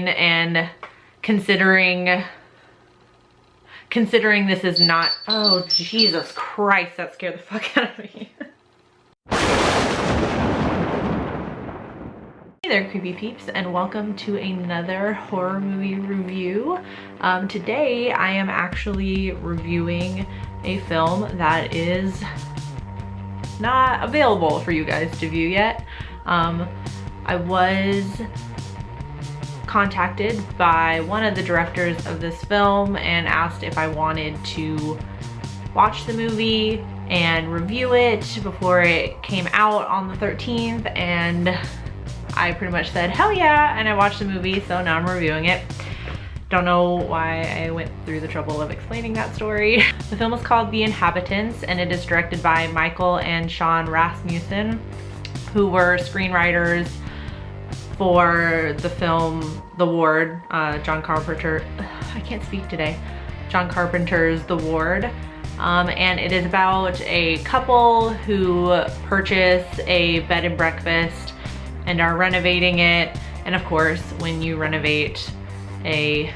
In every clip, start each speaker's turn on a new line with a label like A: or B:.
A: fine, and considering this is not, oh Jesus Christ, that scared the fuck out of me. Hey there, creepy peeps, and welcome to another horror movie review. Today I am actually reviewing a film that is not available for you guys to view yet. I was contacted by one of the directors of this film and asked if I wanted to watch the movie and review it before it came out on the 13th, and I pretty much said hell yeah, and I watched the movie, so now I'm reviewing it. Don't know why I went through the trouble of explaining that story. The film is called The Inhabitants, and it is directed by Michael and Sean Rasmussen, who were screenwriters for the film The Ward, John Carpenter's The Ward. And it is about a couple who purchase a bed and breakfast and are renovating it. And of course, when you renovate a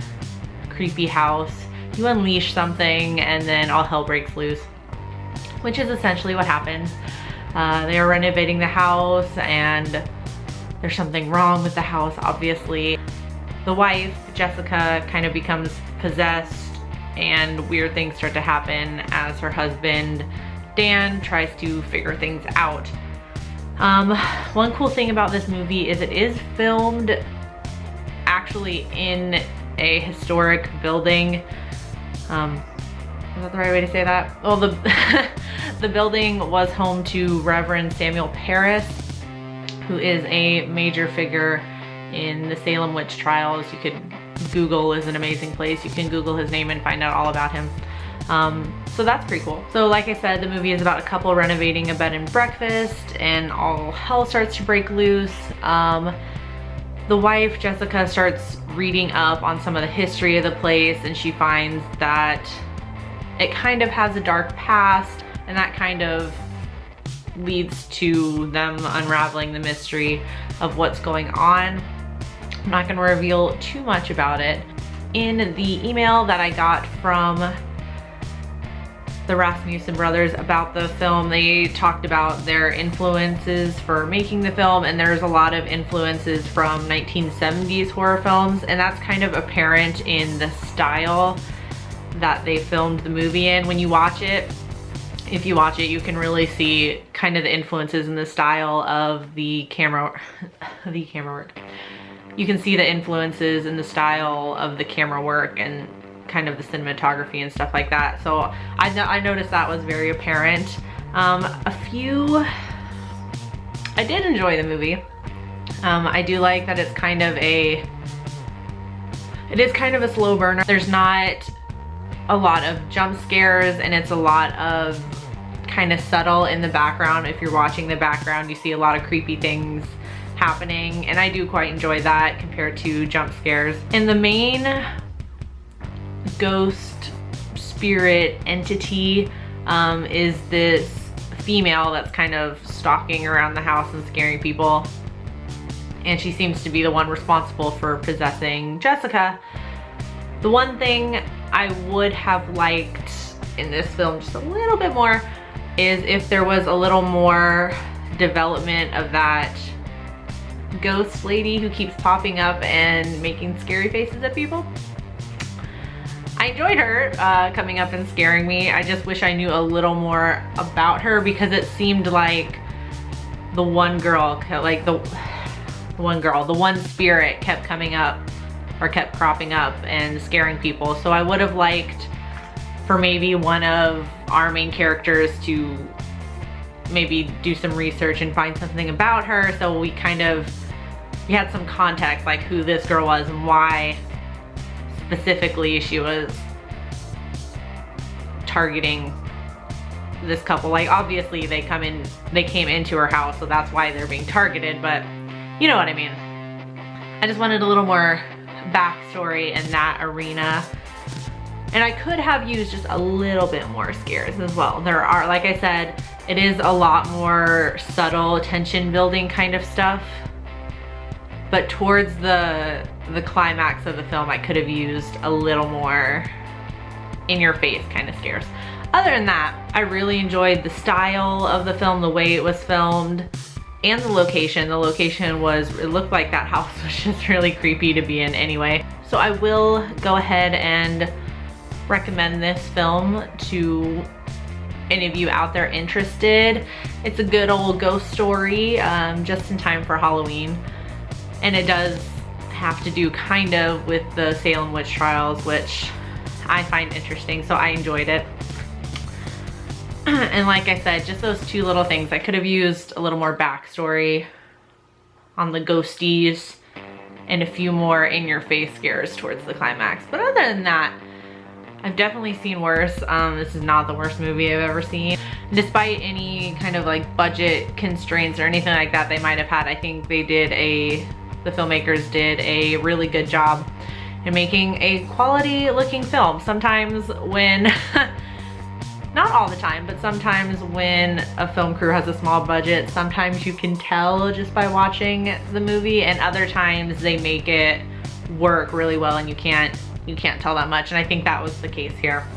A: creepy house, you unleash something and then all hell breaks loose, which is essentially what happens. They are renovating the house and there's something wrong with the house, obviously. The wife, Jessica, kind of becomes possessed and weird things start to happen as her husband, Dan, tries to figure things out. One cool thing about this movie is it is filmed actually in a historic building. Is that the right way to say that? Well, the building was home to Reverend Samuel Parris, who is a major figure in the Salem witch trials. You could Google, is an amazing place. You can Google his name and find out all about him. So that's pretty cool. So like I said, the movie is about a couple renovating a bed and breakfast and all hell starts to break loose. The wife, Jessica, starts reading up on some of the history of the place, and she finds that it kind of has a dark past, and that kind of leads to them unraveling the mystery of what's going on. I'm not gonna reveal too much about it. In the email that I got from the Rasmussen brothers about the film, they talked about their influences for making the film, and there's a lot of influences from 1970s horror films, and that's kind of apparent in the style that they filmed the movie in. When you watch it, if you watch it, you can really see kind of the influences in the style of the camera work. You can see the influences in the style of the camera work and kind of the cinematography and stuff like that. So I noticed that was very apparent. I did enjoy the movie. I do like that it is kind of a slow burner. There's not a lot of jump scares, and it's a lot of kind of subtle in the background. If you're watching the background, you see a lot of creepy things happening, and I do quite enjoy that compared to jump scares. And the main ghost spirit entity is this female that's kind of stalking around the house and scaring people, and she seems to be the one responsible for possessing Jessica. The one thing I would have liked in this film just a little bit more is if there was a little more development of that ghost lady who keeps popping up and making scary faces at people. I enjoyed her coming up and scaring me. I just wish I knew a little more about her, because it seemed like the one spirit kept coming up, or kept cropping up and scaring people. So I would have liked for maybe one of our main characters to maybe do some research and find something about her, so we had some context, like who this girl was and why specifically she was targeting this couple. Like obviously they came into her house, so that's why they're being targeted, but you know what I mean. I just wanted a little more backstory in that arena. And I could have used just a little bit more scares as well. There are, like I said, it is a lot more subtle tension building kind of stuff. but towards the climax of the film, I could have used a little more in-your-face kind of scares. Other than that, I really enjoyed the style of the film, the way it was filmed, and the location. The location was, it looked like that house was just really creepy to be in anyway. So I will go ahead and recommend this film to any of you out there interested. It's a good old ghost story, just in time for Halloween. And it does have to do kind of with the Salem witch trials, which I find interesting, so I enjoyed it. And like I said, just those two little things. I could have used a little more backstory on the ghosties and a few more in-your-face scares towards the climax. But other than that, I've definitely seen worse. This is not the worst movie I've ever seen. Despite any kind of like budget constraints or anything like that they might have had, I think the filmmakers did a really good job in making a quality looking film. Sometimes when, not all the time, but sometimes when a film crew has a small budget, sometimes you can tell just by watching the movie, and other times they make it work really well and you can't tell that much, and I think that was the case here.